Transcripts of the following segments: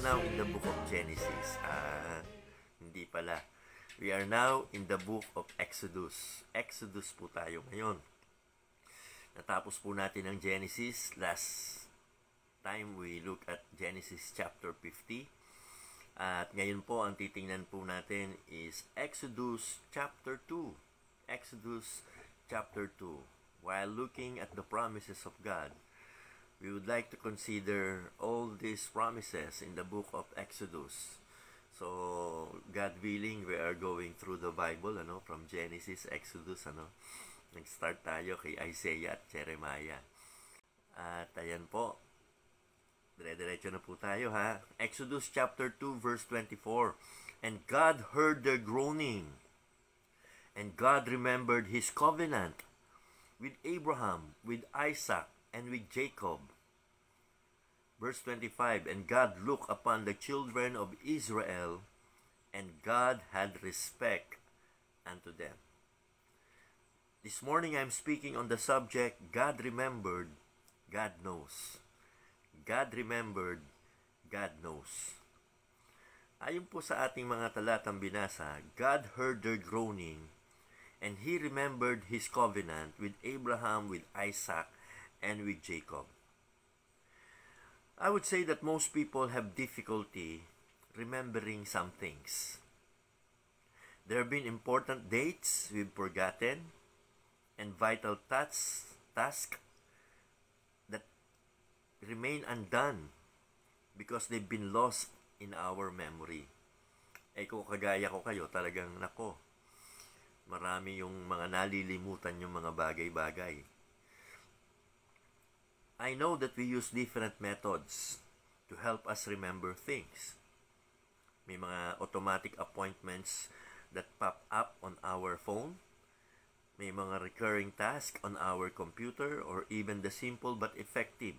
now in the book of Genesis. Hindi pala. We are now in the book of Exodus. Exodus po tayo ngayon. Natapos po natin ang Genesis. Last time we look at Genesis chapter 50. At ngayon po ang titingnan po natin is Exodus chapter 2. Exodus chapter 2. While looking at the promises of God, we would like to consider all these promises in the book of Exodus. So, God willing, we are going through the Bible, from Genesis, Exodus, Nag-start tayo kay Isaiah at Jeremiah. At ayan po, dire-diretso na po tayo ha. Exodus chapter 2 verse 24. And God heard their groaning, and God remembered His covenant with Abraham, with Isaac, and with Jacob. Verse 25, and God looked upon the children of Israel, and God had respect unto them. This morning I'm speaking on the subject, God remembered, God knows. God remembered, God knows. Ayon po sa ating mga talatang binasa, God heard their groaning, and He remembered His covenant with Abraham, with Isaac, and with Jacob. I would say that most people have difficulty remembering some things. There have been important dates we've forgotten and vital tasks that remain undone because they've been lost in our memory. Kung kagaya ko kayo, talagang nako, marami yung mga nalilimutan yung mga bagay-bagay. I know that we use different methods to help us remember things. May mga automatic appointments that pop up on our phone. May mga recurring tasks on our computer, or even the simple but effective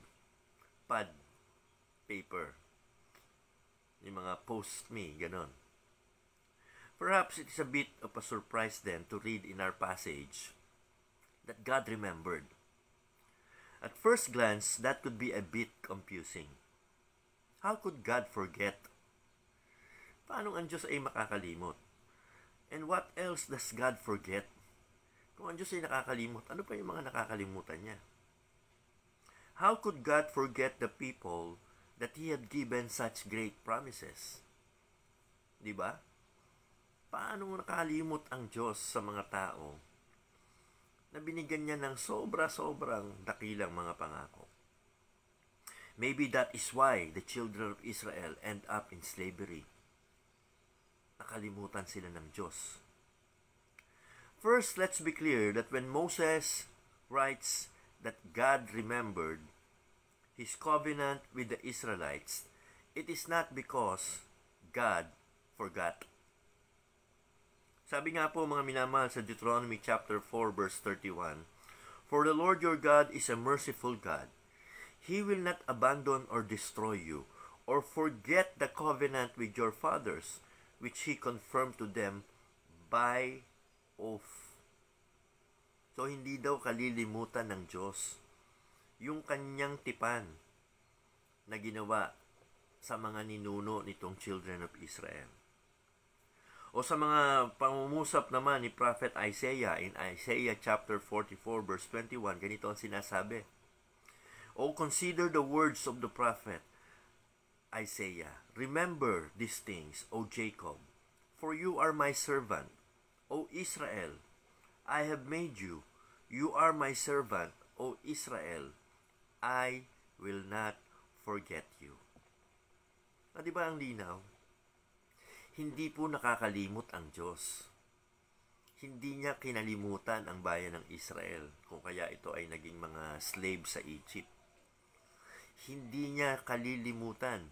pad, paper. Yung mga post-me, ganon. Perhaps it is a bit of a surprise then to read in our passage that God remembered. At first glance, that could be a bit confusing. How could God forget? Paano ang Diyos ay makakalimot? And what else does God forget? Kung ang Diyos ay nakakalimot, ano pa yung mga nakakalimutan niya? How could God forget the people that He had given such great promises? Diba? Paano nakalimot ang Diyos sa mga tao na binigyan niya ng sobra-sobrang dakilang mga pangako? Maybe that is why the children of Israel end up in slavery. Nakalimutan sila ng Diyos. First, let's be clear that when Moses writes that God remembered His covenant with the Israelites, it is not because God forgot. Sabi nga po mga minamahal sa Deuteronomy chapter 4 verse 31, For the Lord your God is a merciful God. He will not abandon or destroy you, or forget the covenant with your fathers, which He confirmed to them by oath. So hindi daw kalilimutan ng Diyos yung kanyang tipan na ginawa sa mga ninuno nitong children of Israel. O sa mga pangungusap naman ni Prophet Isaiah in Isaiah chapter 44 verse 21, ganito ang sinasabi. O consider the words of the prophet Isaiah. Remember these things, O Jacob, for you are my servant. O Israel, I have made you. You are my servant, O Israel. I will not forget you. Di ba ang linaw? Hindi po nakakalimot ang Diyos. Hindi niya kinalimutan ang bayan ng Israel, kung kaya ito ay naging mga slave sa Egypt. Hindi niya kalilimutan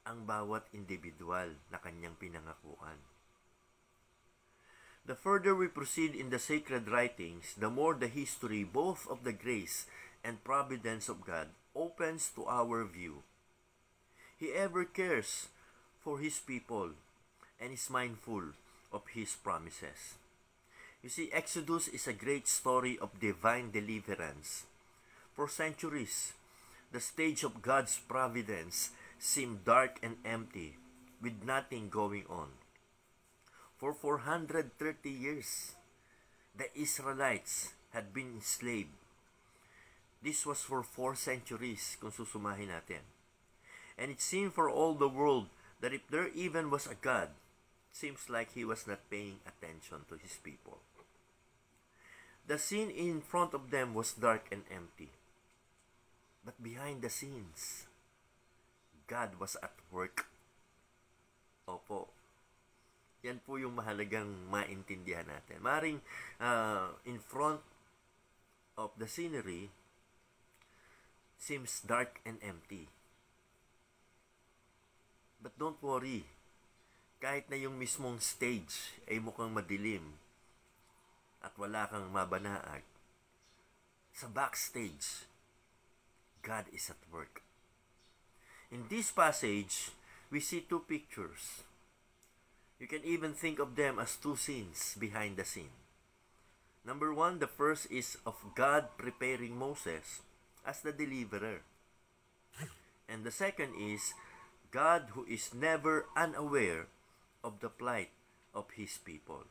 ang bawat individual na kanyang pinangakuan. The further we proceed in the sacred writings, the more the history both of the grace and providence of God opens to our view. He ever cares for His people and is mindful of His promises. You see, Exodus is a great story of divine deliverance. For centuries, the stage of God's providence seemed dark and empty, with nothing going on. For 430 years, the Israelites had been enslaved. This was for 4 centuries kung susumahin natin. And it seemed for all the world that if there even was a God, it seems like he was not paying attention to his people. The scene in front of them was dark and empty. But behind the scenes, God was at work. Opo. Yan po yung mahalagang maintindihan natin. Maring in front of the scenery seems dark and empty. But don't worry. Kahit na yung mismong stage ay mukhang madilim at wala kang mabanaag, sa backstage, God is at work. In this passage, we see 2 pictures. You can even think of them as 2 scenes behind the scene. Number 1, the first is of God preparing Moses as the deliverer. And the second is God who is never unaware of the plight of his people.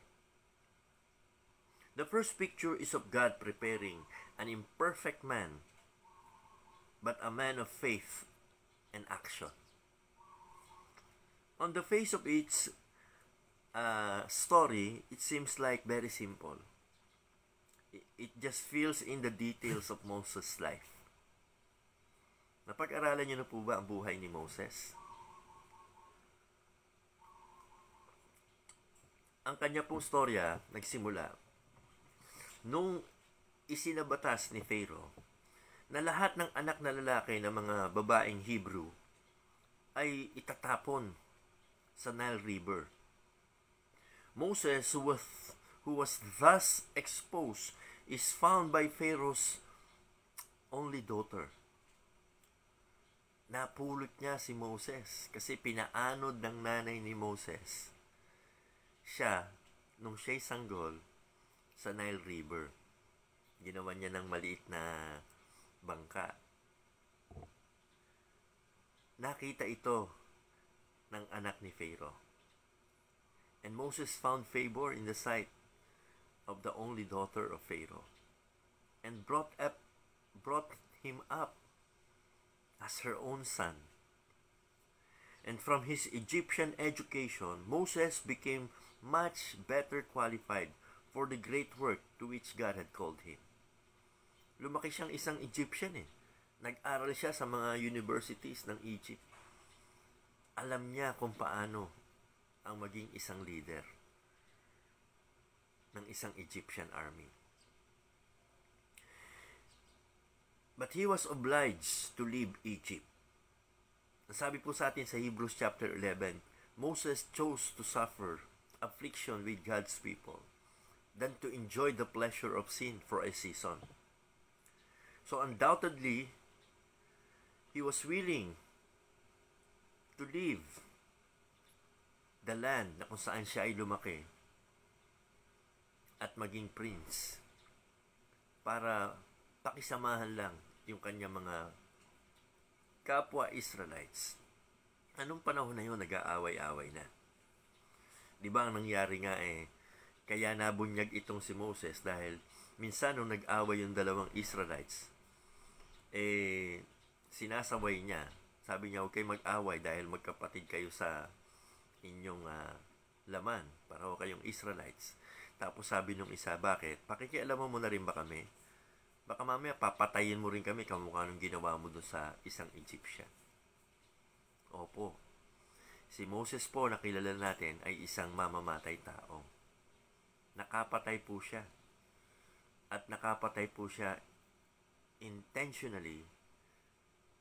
The first picture is of God preparing an imperfect man, but a man of faith and action. On the face of its story, it seems like very simple. It just fills in the details of Moses' life. Napag-aralan niyo na po ba ang buhay ni Moses? Ang kanya pong storya nagsimula nung isinabatas ni Pharaoh na lahat ng anak na lalaki ng mga babaeng Hebrew ay itatapon sa Nile River. Moses, who was thus exposed, is found by Pharaoh's only daughter. Napulot niya si Moses kasi pinaanod ng nanay ni Moses siya nung siya'y sanggol sa Nile River. Ginawa niya ng maliit na bangka. Nakita ito ng anak ni Pharaoh. And Moses found favor in the sight of the only daughter of Pharaoh and brought him up as her own son. And from his Egyptian education, Moses became much better qualified for the great work to which God had called him. Lumaki siyang isang Egyptian eh. Nag-aral siya sa mga universities ng Egypt. Alam niya kung paano ang maging isang leader ng isang Egyptian army. But he was obliged to leave Egypt. Sabi po sa atin sa Hebrews chapter 11, Moses chose to suffer affliction with God's people than to enjoy the pleasure of sin for a season. So undoubtedly, he was willing to leave the land na kung saan siya ay lumaki at maging prince para pakisamahan lang yung kanyang mga kapwa Israelites. Anong panahon na yun, nag-aaway-away na. Di ba ang nangyari nga kaya nabunyag itong si Moses dahil minsan nung nag-away yung dalawang Israelites, sinasaway niya. Sabi niya, huwag kayo mag-away dahil magkapatid kayo sa inyong laman. Para huwag kayong Israelites. Tapos sabi nung isa, bakit? Pakikialaman mo na rin ba kami? Baka mamaya papatayin mo rin kami kamukha nung ginawa mo doon sa isang Egyptian. Opo. Si Moses po na kilala natin ay isang mamamatay tao. Nakapatay po siya. At nakapatay po siya intentionally.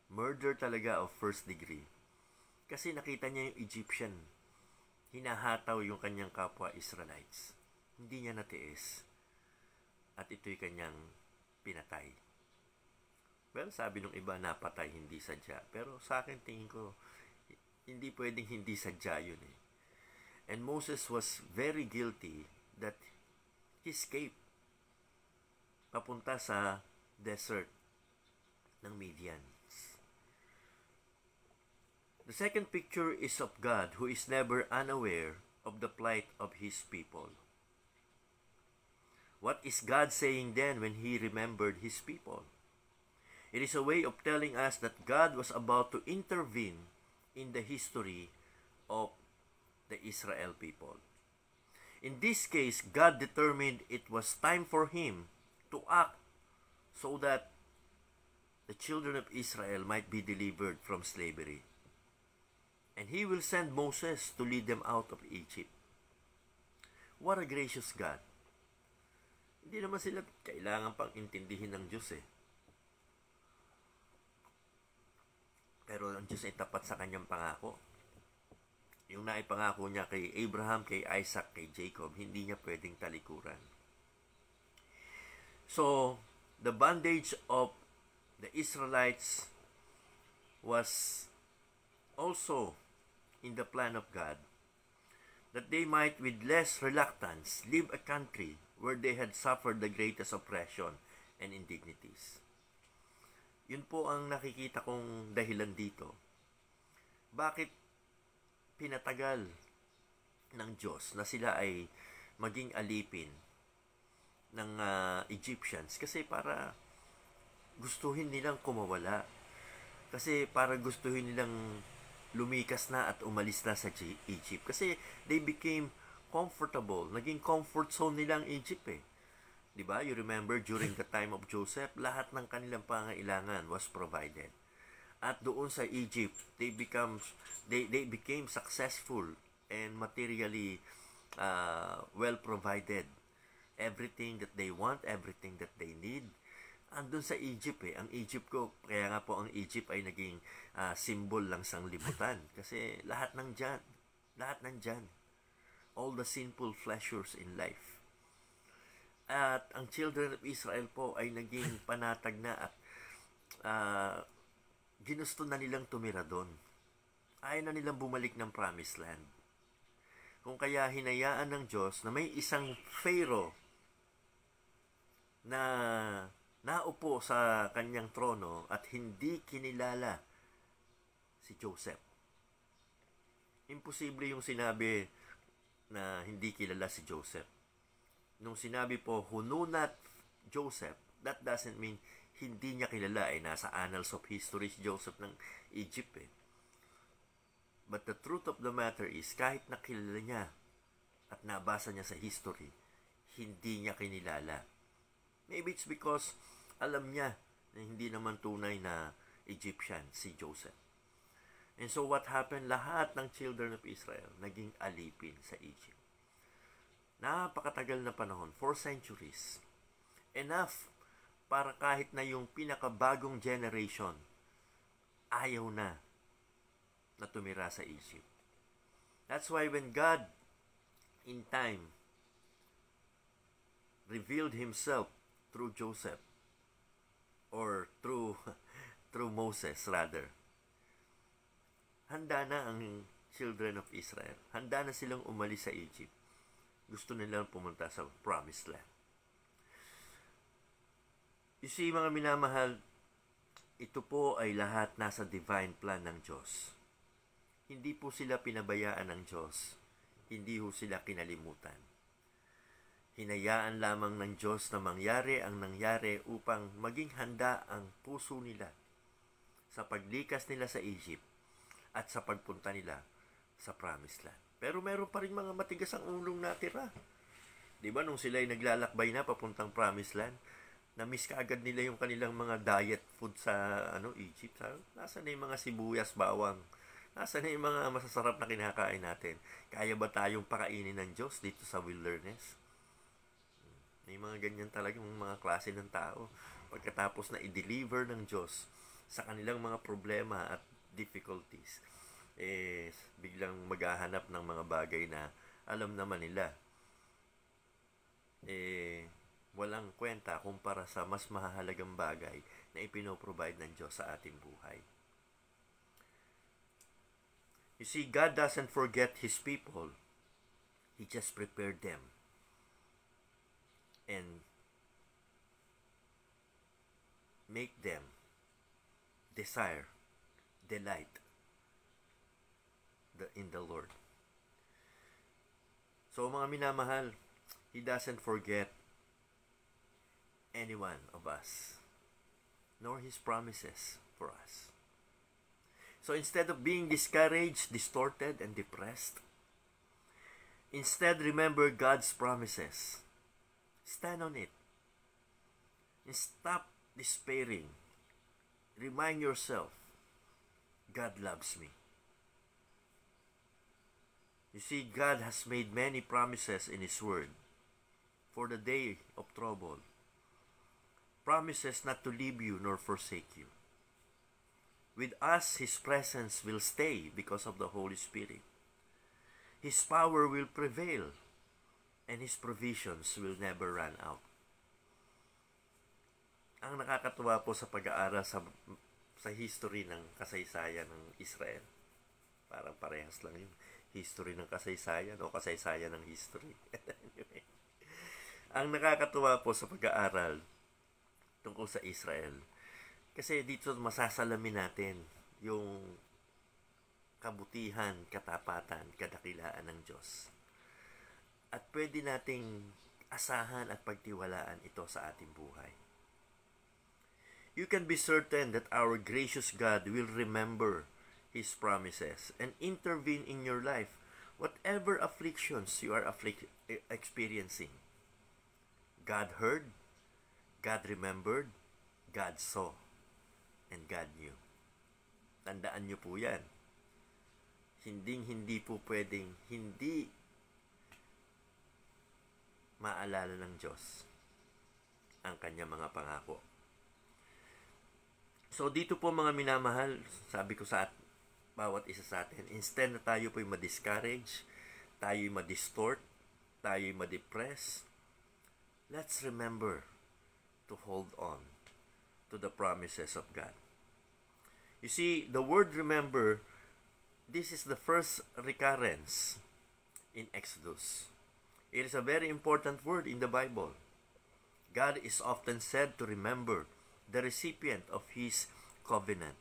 Murder talaga of first degree. Kasi nakita niya yung Egyptian. Hinahataw yung kanyang kapwa Israelites. Hindi niya natiis. At ito'y kanyang pinatay. Well, sabi nung iba, napatay, hindi sadya. Pero sa akin, tingin ko, hindi pwedeng hindi sadya yun eh. And Moses was very guilty that he escaped papunta sa desert ng Midian. The second picture is of God who is never unaware of the plight of His people. What is God saying then when He remembered His people? It is a way of telling us that God was about to intervene in the history of the Israel people. In this case, God determined it was time for Him to act so that the children of Israel might be delivered from slavery. And He will send Moses to lead them out of Egypt. What a gracious God. Hindi naman sila kailangan pang intindihin ng Diyos eh. Pero ang Diyos ay tapat sa kanyang pangako. Yung naipangako niya kay Abraham, kay Isaac, kay Jacob, hindi niya pwedeng talikuran. So, the bondage of the Israelites was also in the plan of God, that they might with less reluctance leave a country where they had suffered the greatest oppression and indignities. Yun po ang nakikita kong dahilan dito. Bakit pinatagal ng Diyos na sila ay maging alipin ng Egyptians? Kasi para gustuhin nilang kumawala. Kasi para gustuhin nilang lumikas na at umalis na sa Egypt. Kasi they became comfortable. Naging comfort zone nila ang Egypt eh. Diba? You remember during the time of Joseph, lahat ng kanilang pangailangan was provided. At doon sa Egypt, they became successful and materially well provided. Everything that they want, everything that they need, andun sa Egypt eh. Ang Egypt ko, kaya nga po ang Egypt ay naging symbol lang sang libutan. Kasi lahat nandyan. All the sinful pleasures in life. At ang children of Israel po ay naging panatag na at ginusto na nilang tumira doon. Ayaw na nilang bumalik ng promised land. Kung kaya hinayaan ng Diyos na may isang Pharaoh na naupo sa kanyang trono at hindi kinilala si Joseph. Imposible yung sinabi na hindi kilala si Joseph. Nung sinabi po, hununat Joseph, that doesn't mean hindi niya kilala. Nasa annals of history si Joseph ng Egypt eh. But the truth of the matter is, kahit nakilala niya at nabasa niya sa history, hindi niya kinilala. Maybe it's because alam niya na hindi naman tunay na Egyptian si Joseph. And so what happened? Lahat ng children of Israel naging alipin sa Egypt. Napakatagal na panahon, 4 centuries. Enough para kahit na yung pinakabagong generation ayaw na tumira sa Egypt. That's why when God in time revealed Himself through Joseph or through Moses rather, handa na ang children of Israel. Handa na silang umalis sa Egypt. Gusto nilang pumunta sa promised land. You see, mga minamahal, ito po ay lahat nasa divine plan ng Diyos. Hindi po sila pinabayaan ng Diyos. Hindi po sila kinalimutan. Hinayaan lamang ng Diyos na mangyari ang nangyari upang maging handa ang puso nila sa paglikas nila sa Egypt at sa pagpunta nila sa promised land. Pero meron pa rin mga matigas ang ulong natira. Di ba nung sila ay naglalakbay na papuntang promised land, na-miss ka agad nila yung kanilang mga diet food sa Egypt. Nasaan na yung mga sibuyas, bawang? Nasaan na yung mga masasarap na kinakain natin? Kaya ba tayong pakainin ng Diyos dito sa wilderness? May mga ganyan talagang mga klase ng tao. Pagkatapos na i-deliver ng Diyos sa kanilang mga problema at difficulties, biglang maghahanap ng mga bagay na alam naman nila. Walang kwenta kumpara sa mas mahalagang bagay na ipinoprovide ng Diyos sa ating buhay. You see, God doesn't forget His people. He just prepared them. And make them desire, delight in the Lord. So mga minamahal, He doesn't forget any one of us, nor His promises for us. So instead of being discouraged, distorted, and depressed, instead remember God's promises. Stand on it. And stop despairing. Remind yourself, God loves me. You see, God has made many promises in His Word for the day of trouble. Promises not to leave you nor forsake you. With us, His presence will stay because of the Holy Spirit. His power will prevail, and His provisions will never run out. Ang nakakatuwa po sa pag-aaral sa history ng kasaysayan ng Israel, parang parehas lang yung history ng kasaysayan o kasaysayan ng history. Anyway, ang nakakatuwa po sa pag-aaral tungkol sa Israel, kasi dito masasalamin natin yung kabutihan, katapatan, kadakilaan ng Diyos. At pwede nating asahan at pagtiwalaan ito sa ating buhay. You can be certain that our gracious God will remember His promises and intervene in your life, whatever afflictions you are experiencing. God heard, God remembered, God saw, and God knew. Tandaan niyo po yan. Hindi po pwedeng hindi maalala ng Diyos ang kanyang mga pangako. So dito po mga minamahal, sabi ko sa bawat isa sa atin, instead na tayo po'y ma-discourage, tayo'y ma-distort, tayo'y ma-depress, let's remember to hold on to the promises of God. You see, the word remember, this is the first recurrence in Exodus. It is a very important word in the Bible. God is often said to remember the recipient of His covenant,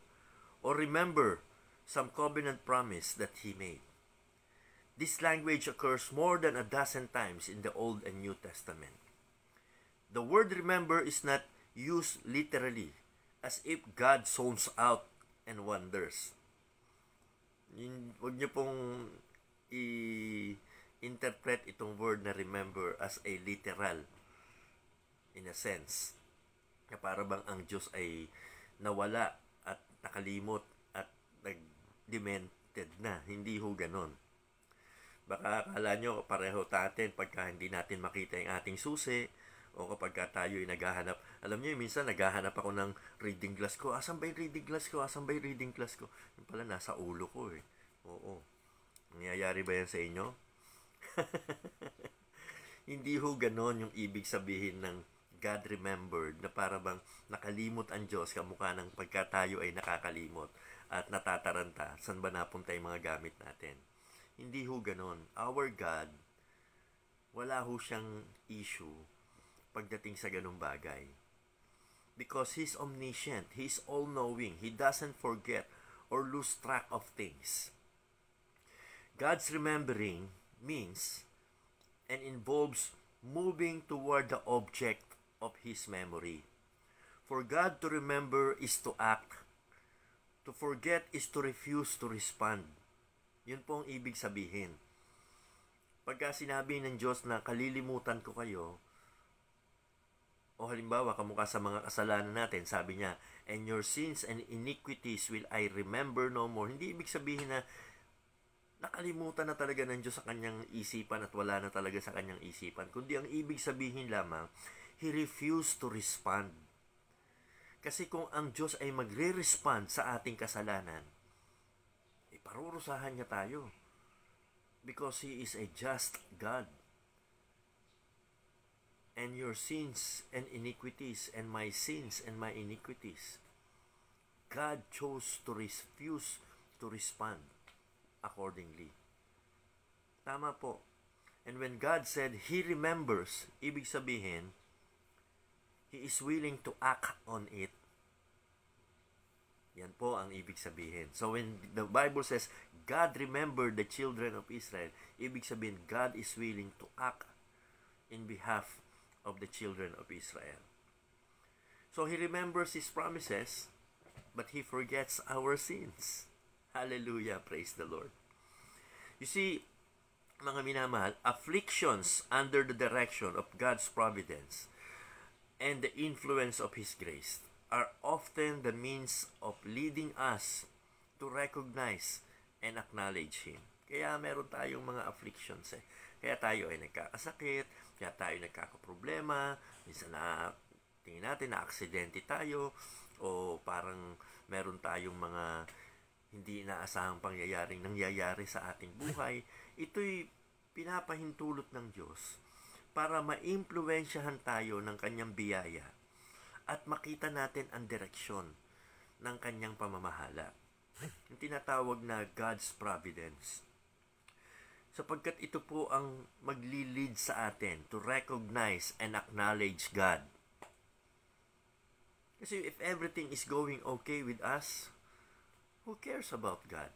or remember some covenant promise that He made. This language occurs more than a dozen times in the Old and New Testament. The word remember is not used literally, as if God zones out and wonders. Huwag niyo pong i-interpret itong word na remember as a literal, in a sense, na para bang ang Diyos ay nawala at nakalimot at nag-demented na. Hindi ho ganon. Baka akala nyo pareho natin pagka hindi natin makita yung ating susi, o kapag tayo ay naghahanap. Alam niyo, minsan naghahanap ako ng reading glass ko. Asan ba yung reading glass ko? Asan ba yung reading glass ko? Yung pala, nasa ulo ko eh. Oo. Nangyayari ba yan sa inyo? Hindi ho ganon yung ibig sabihin ng God remembered, na para bang nakalimot ang Diyos kamukha ng pagka tayo ay nakakalimot at natataranta. Saan ba napunta yung mga gamit natin? Hindi ho ganon. Our God, wala ho siyang issue pagdating sa ganung bagay. Because He's omniscient, He's all-knowing, He doesn't forget or lose track of things. God's remembering means and involves moving toward the object of His memory. For God to remember is to act. To forget is to refuse to respond. Yun po ang ibig sabihin. Pagka sinabi ng Diyos na kalilimutan ko kayo, o halimbawa, kamukha sa mga kasalanan natin, sabi niya, and your sins and iniquities will I remember no more. Hindi ibig sabihin na nakalimutan na talaga ng Diyos sa kanyang isipan at wala na talaga sa kanyang isipan. Kundi ang ibig sabihin lamang, He refused to respond. Kasi kung ang Diyos ay magre-respond sa ating kasalanan, parurusahan niya tayo. Because He is a just God. And your sins and iniquities and my sins and my iniquities, God chose to refuse to respond accordingly. Tama po. And when God said He remembers, ibig sabihin, He is willing to act on it. Yan po ang ibig sabihin. So when the Bible says, God remembered the children of Israel, ibig sabihin, God is willing to act in behalf of the children of Israel. So He remembers His promises, but He forgets our sins. Hallelujah, praise the Lord. You see, mga minamahal, afflictions under the direction of God's providence and the influence of His grace are often the means of leading us to recognize and acknowledge Him. Kaya meron tayong mga afflictions eh. Kaya tayo ay nagkakasakit, kaya tayo nagkakaproblema, minsan na tingin natin na aksidente tayo, o parang meron tayong mga hindi inaasahang pangyayaring nangyayari sa ating buhay. Ito'y pinapahintulot ng Diyos para maimpluwensyahan tayo ng Kanyang biyaya at makita natin ang direksyon ng Kanyang pamamahala. Yung tinatawag na God's providence. Sapagkat ito po ang maglilid sa atin to recognize and acknowledge God. Kasi if everything is going okay with us, who cares about God?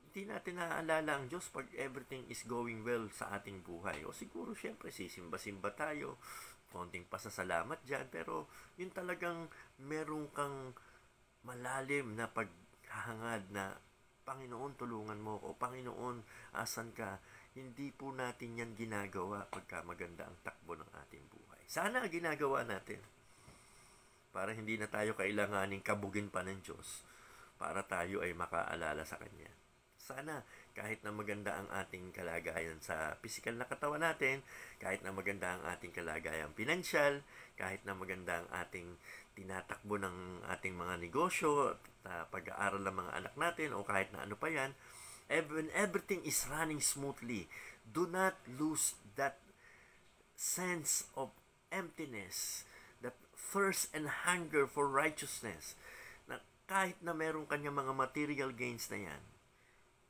Hindi natin naaalala ang Diyos pag everything is going well sa ating buhay. O siguro, syempre, sisimba-simba tayo, konting pasasalamat dyan, pero yun talagang meron kang malalim na paghahangad na, Panginoon, tulungan mo ko. Panginoon, asan ka? Hindi po natin yan ginagawa pagka maganda ang takbo ng ating buhay. Sana ginagawa natin para hindi na tayo kailanganing kabugin pa ng Diyos para tayo ay makaalala sa Kanya. Sana kahit na maganda ang ating kalagayan sa physical na katawan natin, kahit na maganda ang ating kalagayan pinansyal, kahit na maganda ang ating tinatakbo ng ating mga negosyo, pag-aaral ng mga anak natin, o kahit na ano pa yan, when everything is running smoothly, do not lose that sense of emptiness, that thirst and hunger for righteousness, na kahit na meron kanya mga material gains na yan,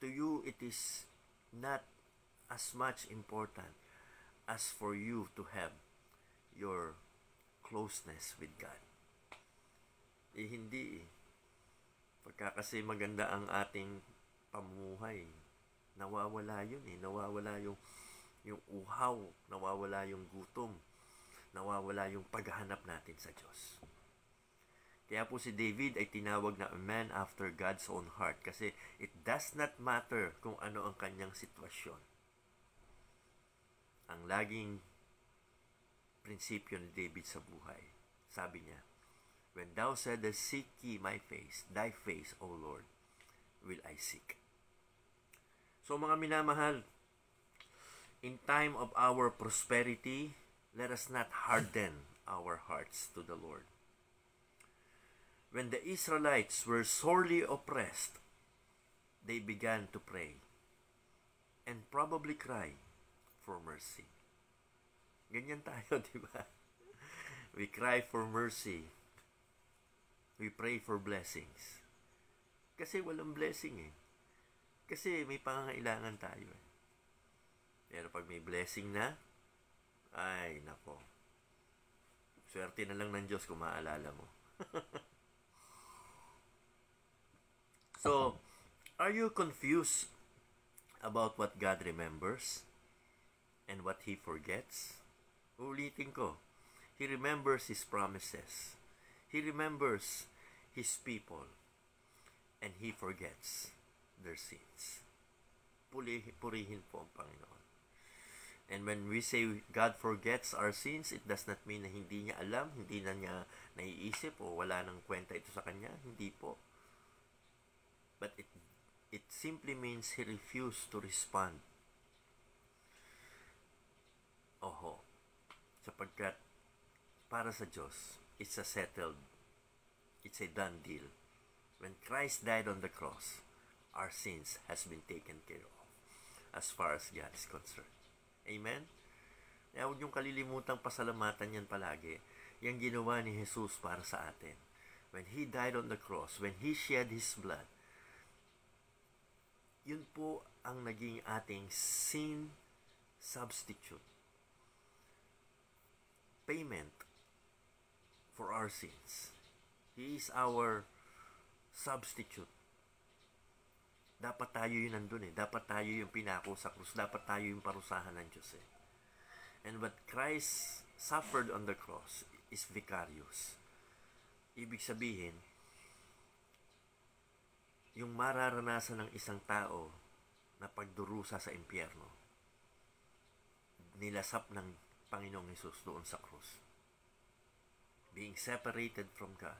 to you it is not as much important as for you to have your closeness with God. Hindi. Pagka kasi maganda ang ating pamumuhay, nawawala yun eh. Nawawala yung uhaw, nawawala yung gutom, nawawala yung paghahanap natin sa Diyos. Kaya po si David ay tinawag na a man after God's own heart kasi it does not matter kung ano ang kanyang sitwasyon. Ang laging prinsipyo ni David sa buhay, sabi niya, when thou saidest, seek ye my face, thy face, O Lord, will I seek. So mga minamahal, in time of our prosperity, let us not harden our hearts to the Lord. When the Israelites were sorely oppressed, they began to pray and probably cry for mercy. Ganyan tayo, di ba? We cry for mercy. We pray for blessings. Kasi walang blessing eh. Kasi may pangangailangan tayo eh. Pero pag may blessing na, ay nako. Swerte na lang ng Diyos kung maalala mo. So, are you confused about what God remembers and what He forgets? Ulitin ko. He remembers His promises. He remembers His people. And He forgets their sins. Purihin po ang Panginoon. And when we say God forgets our sins, it does not mean na hindi niya alam, hindi na niya naiisip, o wala nang kwenta ito sa kanya. Hindi po. But it simply means He refused to respond. Oho. Sapagkat para sa Diyos, it's a settled, it's a done deal. When Christ died on the cross, our sins has been taken care of as far as God is concerned. Amen? Kaya huwag niyong kalilimutang pasalamatan yan palagi. Yang ginawa ni Jesus para sa atin. When He died on the cross, when He shed His blood, yun po ang naging ating sin substitute. Payment for our sins. He is our substitute. Dapat tayo yung nandun eh. Dapat tayo yung pinako sa krus. Dapat tayo yung parusahan ng Diyos eh. And what Christ suffered on the cross is vicarious. Ibig sabihin, yung mararanasan ng isang tao na pagdurusa sa impyerno, nilasap ng Panginoong Hesus doon sa krus. Being separated from God.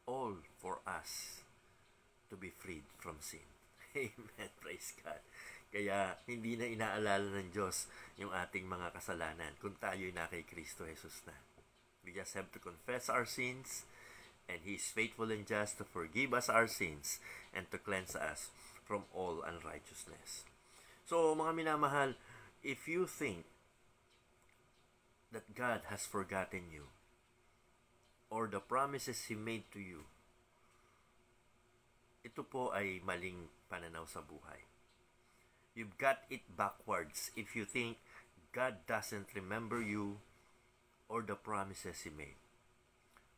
All for us to be freed from sin. Amen. Praise God. Kaya hindi na inaalala ng Diyos yung ating mga kasalanan kung tayo'y na kay Kristo Jesus na. We just have to confess our sins, and He is faithful and just to forgive us our sins and to cleanse us from all unrighteousness. So, mga minamahal, if you think that God has forgotten you, or the promises He made to you, ito po ay maling pananaw sa buhay. You've got it backwards if you think God doesn't remember you or the promises He made.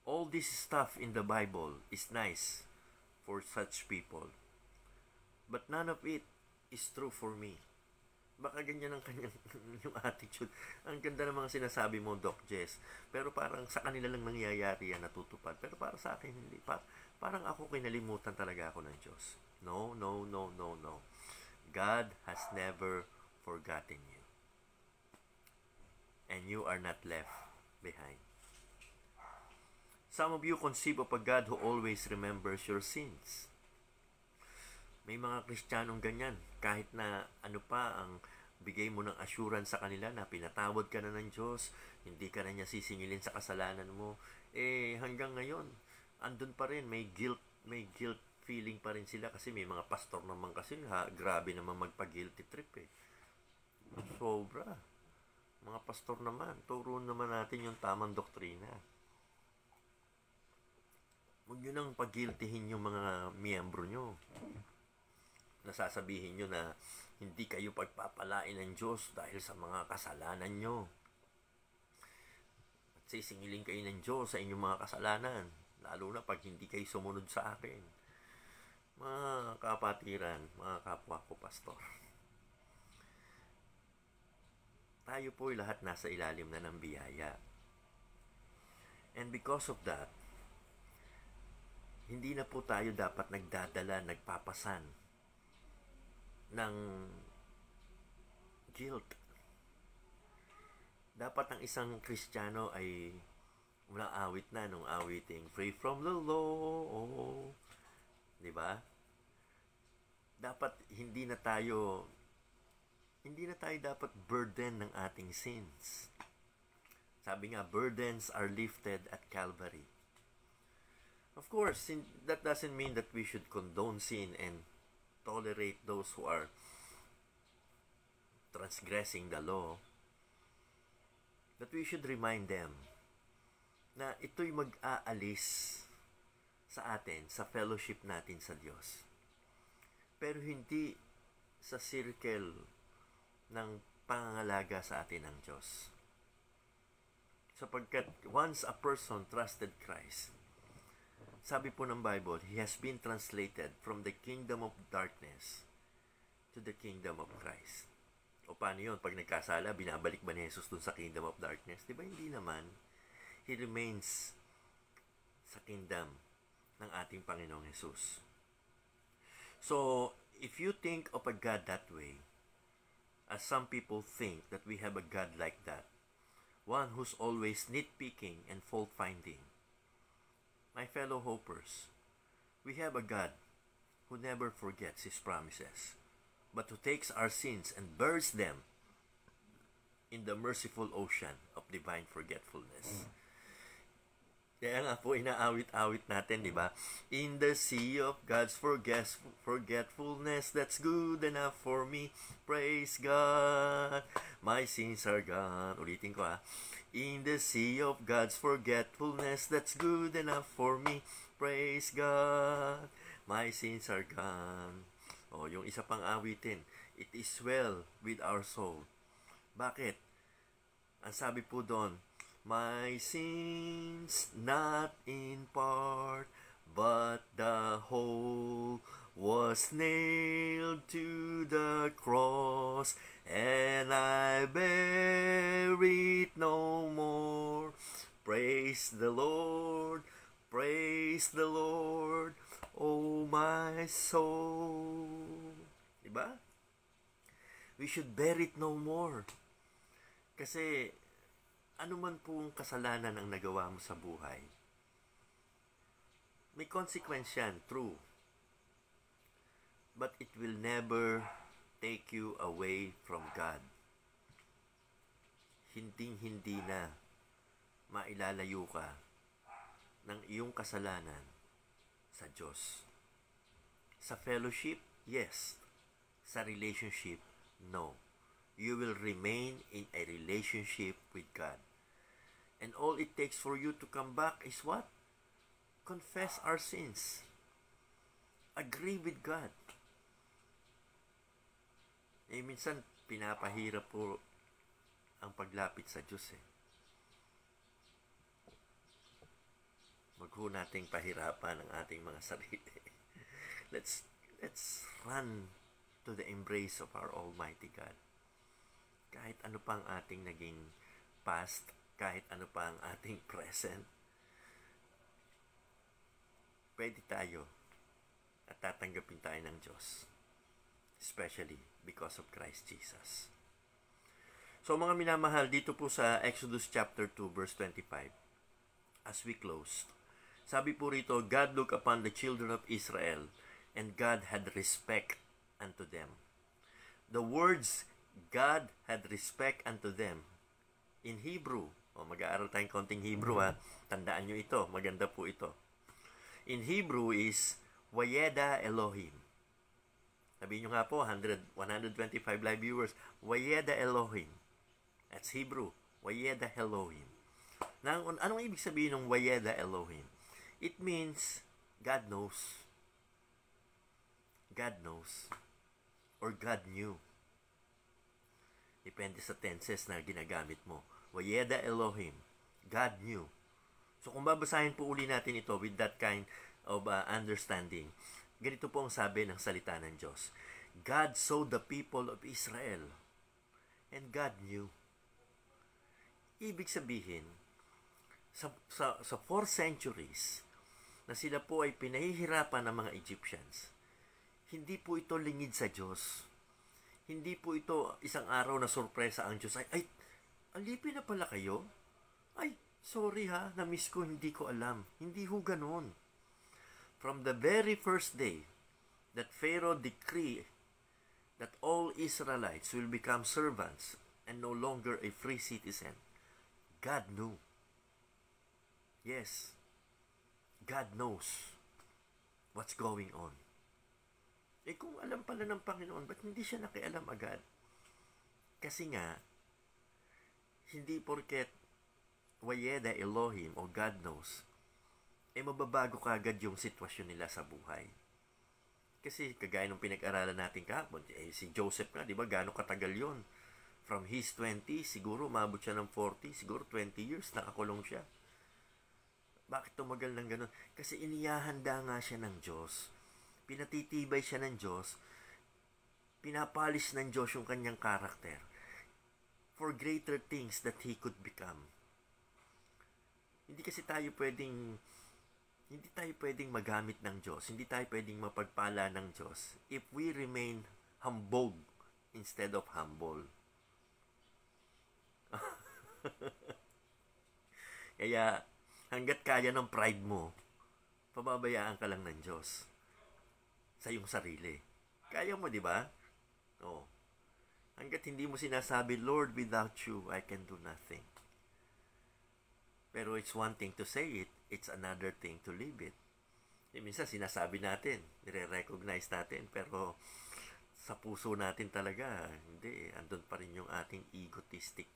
All this stuff in the Bible is nice for such people, but none of it is true for me. Baka ganyan ang kanyang yung attitude. Ang ganda ng mga sinasabi mo, Doc Jess. Pero parang sa kanila lang nangyayari yan, natutupad. Pero para sa akin, hindi. Parang ako kinalimutan talaga ako ng Diyos. No, no, no, no, no. God has never forgotten you. And you are not left behind. Some of you conceive of a God who always remembers your sins. May mga Kristiyanong ganyan. Kahit na ano pa ang bigay mo ng assurance sa kanila na pinatawad ka na ng Diyos, hindi ka na niya sisingilin sa kasalanan mo, hanggang ngayon, andun pa rin, may guilt feeling pa rin sila kasi may mga pastor naman kasi, grabe naman magpa-guilty trip eh. Sobra. Mga pastor naman, turo naman natin yung tamang doktrina. Huwag nyo nang pag-guiltyhin yung mga miyembro nyo. Nasasabihin nyo na hindi kayo pagpapalain ng Diyos dahil sa mga kasalanan nyo. At sisingilin kayo ng Diyos sa inyong mga kasalanan, lalo na pag hindi kayo sumunod sa akin. Mga kapatiran, mga kapwa ko pastor. Tayo po'y lahat nasa ilalim na ng biyaya. And because of that, hindi na po tayo dapat nagpapasan ng guilt. Dapat ang isang Kristiyano ay walang awit na nung awiting free from the law. Di ba? Dapat hindi na tayo dapat burden ng ating sins. Sabi nga, burdens are lifted at Calvary. Of course, that doesn't mean that we should condone sin and tolerate those who are transgressing the law. But we should remind them na ito'y mag-aalis sa atin, sa fellowship natin sa Diyos. Pero hindi sa circle ng pangangalaga sa atin ng Diyos. Sapagkat once a person trusted Christ, sabi po ng Bible, he has been translated from the kingdom of darkness to the kingdom of Christ. O paano yun? Pag nagkasala, binabalik ba ni Jesus dun sa kingdom of darkness? Diba hindi naman? He remains sa kingdom ng ating Panginoong Jesus. So, if you think of a God that way, as some people think that we have a God like that, one who's always nitpicking and fault-finding, my fellow hopers, we have a God who never forgets His promises, but who takes our sins and buries them in the merciful ocean of divine forgetfulness. Kaya nga po, inaawit-awit natin, di ba? In the sea of God's forgetfulness, that's good enough for me. Praise God, my sins are gone. Ulitin ko In the sea of God's forgetfulness, that's good enough for me. Praise God, my sins are gone. O, yung isa pang awitin, it is well with our soul. Bakit? Ang sabi po doon, My sins not in part, but the whole was nailed to the cross, and I bear it no more. Praise the Lord, oh my soul. Diba? We should bear it no more. Kasi, ano man pong kasalanan ang nagawa mo sa buhay, may consequence yan, true. But it will never take you away from God. Hinding-hindi na mailalayo ka ng iyong kasalanan sa Diyos. Sa fellowship, yes. Sa relationship, no. You will remain in a relationship with God. And all it takes for you to come back is what? Confess our sins. Agree with God. Minsan, pinapahirap po ang paglapit sa Diyos Wag ho nating pahirapan ang ating mga sarili. Let's run to the embrace of our Almighty God. Kahit ano pa ang ating naging past, kahit ano pa ang ating present, pwede tayo at tatanggapin tayo ng Diyos. Especially because of Christ Jesus. So mga minamahal, dito po sa Exodus chapter 2 verse 25, as we close, sabi po rito, God looked upon the children of Israel, and God had respect unto them. The words, God had respect unto them, in Hebrew, mag-aaral tayong konting Hebrew tandaan nyo ito, maganda po ito. In Hebrew is, Wayeda Elohim. Sabihin nyo nga po, 125 live viewers, Wayeda Elohim. That's Hebrew, Wayeda Elohim. Now, anong ibig sabihin ng Wayeda Elohim? It means, God knows. God knows. Or God knew. Depende sa tenses na ginagamit mo. Wayeda Elohim. God knew. So kung babasahin po uli natin ito with that kind of understanding, ganito po ang sabi ng salita ng Diyos. God saw the people of Israel, and God knew. Ibig sabihin, sa 4 centuries, na sila po ay pinahihirapan ng mga Egyptians, hindi po ito lingid sa Diyos. Hindi po ito isang araw na sorpresa ang Diyos. Ay, alipin na pala kayo? Ay, sorry na-miss ko, hindi ko alam. Hindi ho ganun. From the very first day that Pharaoh decreed that all Israelites will become servants and no longer a free citizen, God knew. Yes, God knows what's going on. Kung alam pala ng Panginoon, ba't hindi siya nakialam agad? Kasi nga, hindi porket Wayeda Elohim o God knows, mababago kagad yung sitwasyon nila sa buhay. Kasi kagaya ng pinag-aralan natin kahapon, si Joseph nga, di ba, gaano katagal yon? From his 20, siguro umabot siya ng 40, siguro 20 years, nakakulong siya. Bakit tumagal ng ganun? Kasi inihahanda nga siya ng Diyos. Pinatitibay siya ng Diyos. Pinapalis ng Diyos yung kanyang karakter for greater things that he could become. Hindi tayo pwedeng magamit ng Diyos. Hindi tayo pwedeng mapagpala ng Diyos if we remain humbled instead of humble. Kaya, hanggat kaya ng pride mo, pababayaan ka lang ng Diyos sa iyong sarili. Kaya mo, di ba? Hanggat hindi mo sinasabi, Lord, without you, I can do nothing. Pero it's one thing to say it, it's another thing to live it. Minsan sinasabi natin, nire-recognize natin, pero sa puso natin talaga, hindi. Andun pa rin yung ating egotistic,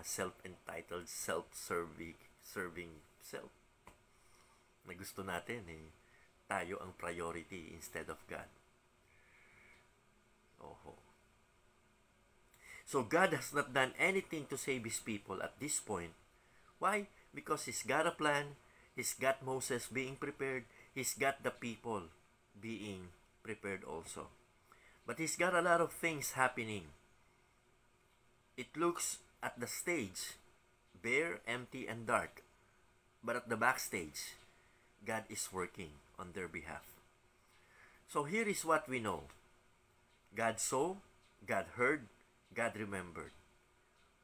self-entitled, serving self. Na gusto natin, tayo ang priority instead of God. So God has not done anything to save His people at this point Why? Because He's got a plan. He's got Moses being prepared. He's got the people being prepared also. But He's got a lot of things happening. It looks at the stage bare, empty, and dark. But at the backstage, God is working on their behalf. So here is what we know. God saw, God heard, God remembered.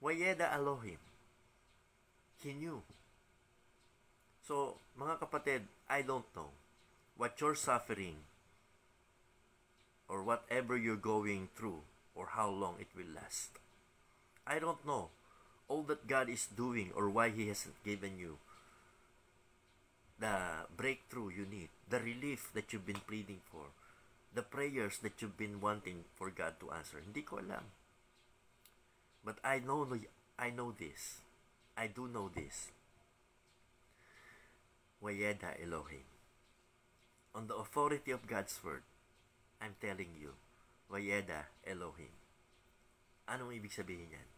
Wayeda Elohim. He knew. So, mga kapatid, I don't know what you're suffering or whatever you're going through or how long it will last. I don't know all that God is doing or why He hasn't given you the breakthrough you need, the relief that you've been pleading for, the prayers that you've been wanting for God to answer. Hindi ko alam. But I know this. I do know this. Wayeda Elohim. On the authority of God's word, I'm telling you, Wayeda Elohim. Anong ibig sabihin yan?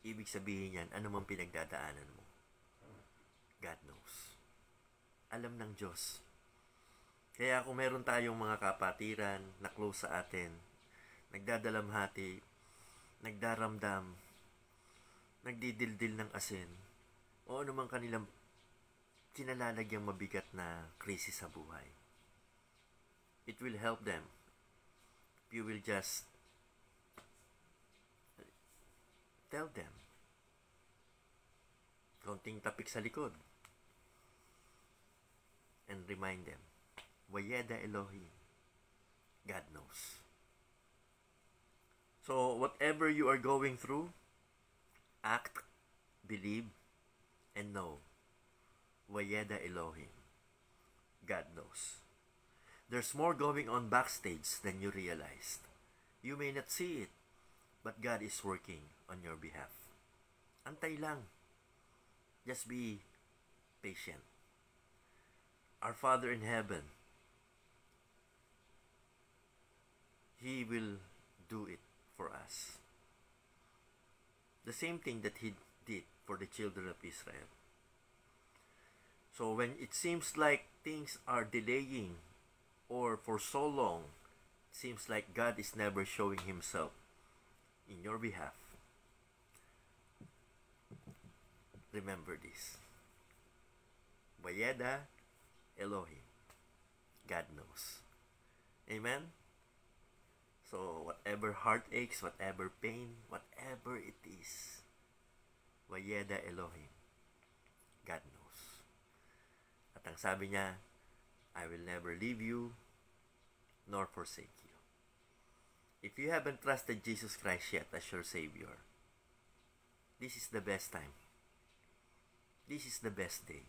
Ibig sabihin yan, ano mang pinagdadaanan mo. God knows. Alam ng Diyos. Kaya kung meron tayong mga kapatiran na close sa atin, nagdadalamhati, nagdaramdam, nagdidildil ng asin, o anumang kanilang kinalalagyang mabigat na krisis sa buhay. It will help them if you will just tell them. Kaunting tapik sa likod. And remind them, Wayeda Elohim, God knows. So, whatever you are going through, act, believe, and know, Wayeda Elohim, God knows. There's more going on backstage than you realized. You may not see it, but God is working on your behalf. Antay lang. Just be patient. Our Father in heaven, He will do it for us. The same thing that He did for the children of Israel. So when it seems like things are delaying or for so long, it seems like God is never showing Himself in your behalf, remember this. Wayeda Elohim, God knows. Amen? So, whatever heartaches, whatever pain, whatever it is, Wayeda Elohim, God knows. At ang sabi niya, I will never leave you, nor forsake you. If you haven't trusted Jesus Christ yet as your Savior, this is the best time. This is the best day.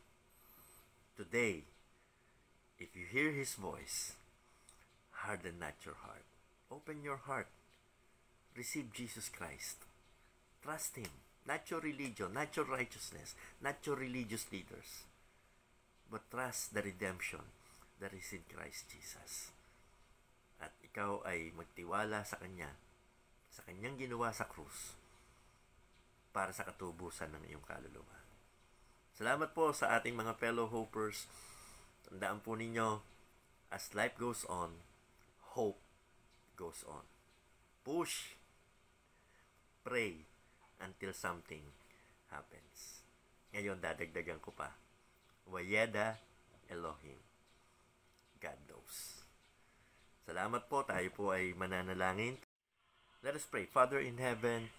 Today, if you hear His voice, harden not your heart. Open your heart. Receive Jesus Christ. Trust Him. Not your religion, not your righteousness, not your religious leaders. But trust the redemption that is in Christ Jesus. At ikaw ay magtiwala sa Kanya, sa Kanyang ginawa sa krus, para sa katubusan ng iyong kaluluwa. Salamat po sa ating mga fellow hopers. Tandaan po ninyo, as life goes on, hope goes on. Push. Pray until something happens. Ngayon, dadagdagan ko pa. Wayeda Elohim, God knows. Salamat po. Tayo po ay mananalangin. Let us pray. Father in heaven,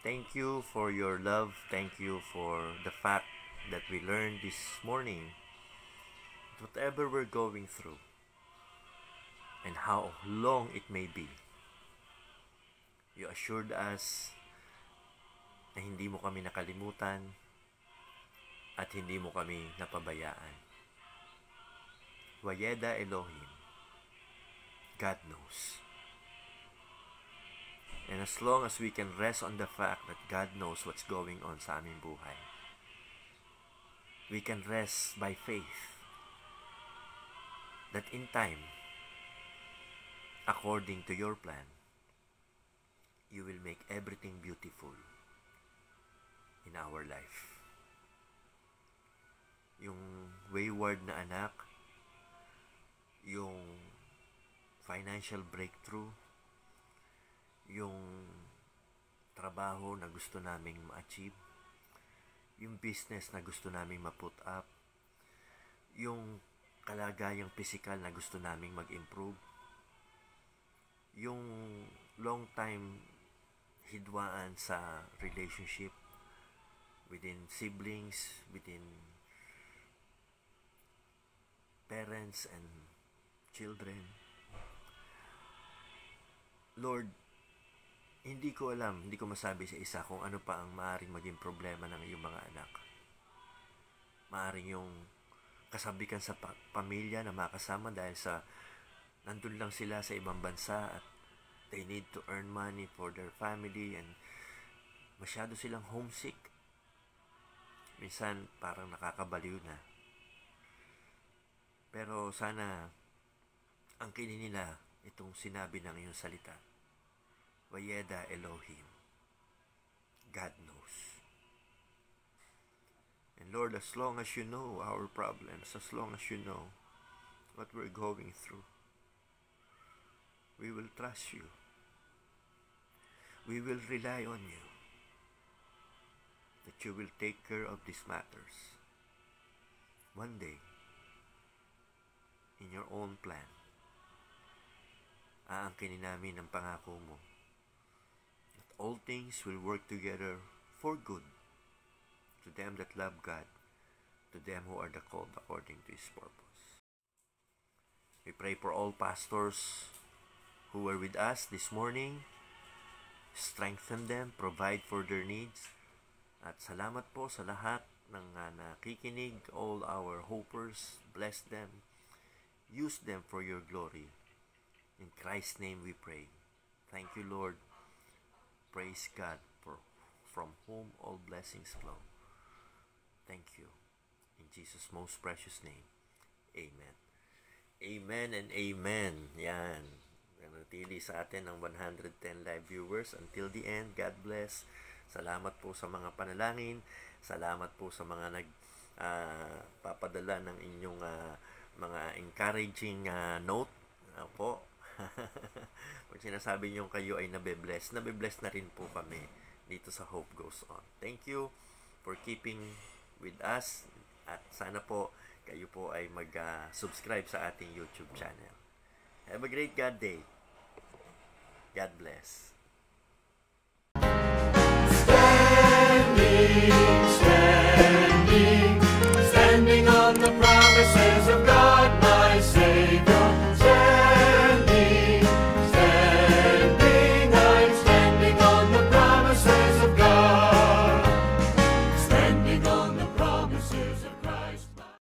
thank you for your love. Thank you for the fact that we learned this morning, whatever we're going through and how long it may be, you assured us na hindi mo kami nakalimutan at hindi mo kami napabayaan. Wayeda Elohim, God knows. And as long as we can rest on the fact that God knows what's going on sa aming buhay, we can rest by faith that in time, according to your plan, you will make everything beautiful in our life. wayward na anak, yung financial breakthrough, yung trabaho na gusto naming ma-achieve, yung business na gusto naming ma-put up, yung kalagayang physical na gusto naming mag-improve, yung long time hidwaan sa relationship within siblings, within parents and children. Lord, hindi ko alam, hindi ko masabi sa isa kung ano pa ang maaaring maging problema ng iyong mga anak. Maaaring yung kasabikan sa pamilya na makasama dahil sa nandun lang sila sa ibang bansa at they need to earn money for their family and masyado silang homesick. Minsan parang nakakabaliw na. Pero sana angkinin nila itong sinabi ng iyong salita. Vayeda Elohim. God knows. And Lord, as long as you know our problems, as long as you know what we're going through, we will trust you. We will rely on you. That you will take care of these matters. One day, in your own plan, aangkinin namin ang pangako mo that all things will work together for good to them that love God, to them who are the called according to His purpose. We pray for all pastors who were with us this morning. Strengthen them, provide for their needs. At salamat po sa lahat ng nakikinig, all our hopers. Bless them. Use them for your glory. In Christ's name we pray. Thank you, Lord. Praise God, from whom all blessings flow. Thank you. In Jesus' most precious name. Amen. Amen and amen. Yan. Nanatili sa atin ang 110 live viewers until the end. God bless. Salamat po sa mga panalangin. Salamat po sa mga papadala ng inyong mga encouraging note. Po. Pag sinasabi nyo kayo ay nabe-bless na rin po kami dito sa Hope Goes On. Thank you for keeping with us. At sana po kayo po ay mag-subscribe sa ating YouTube channel. Have a great God day. God bless.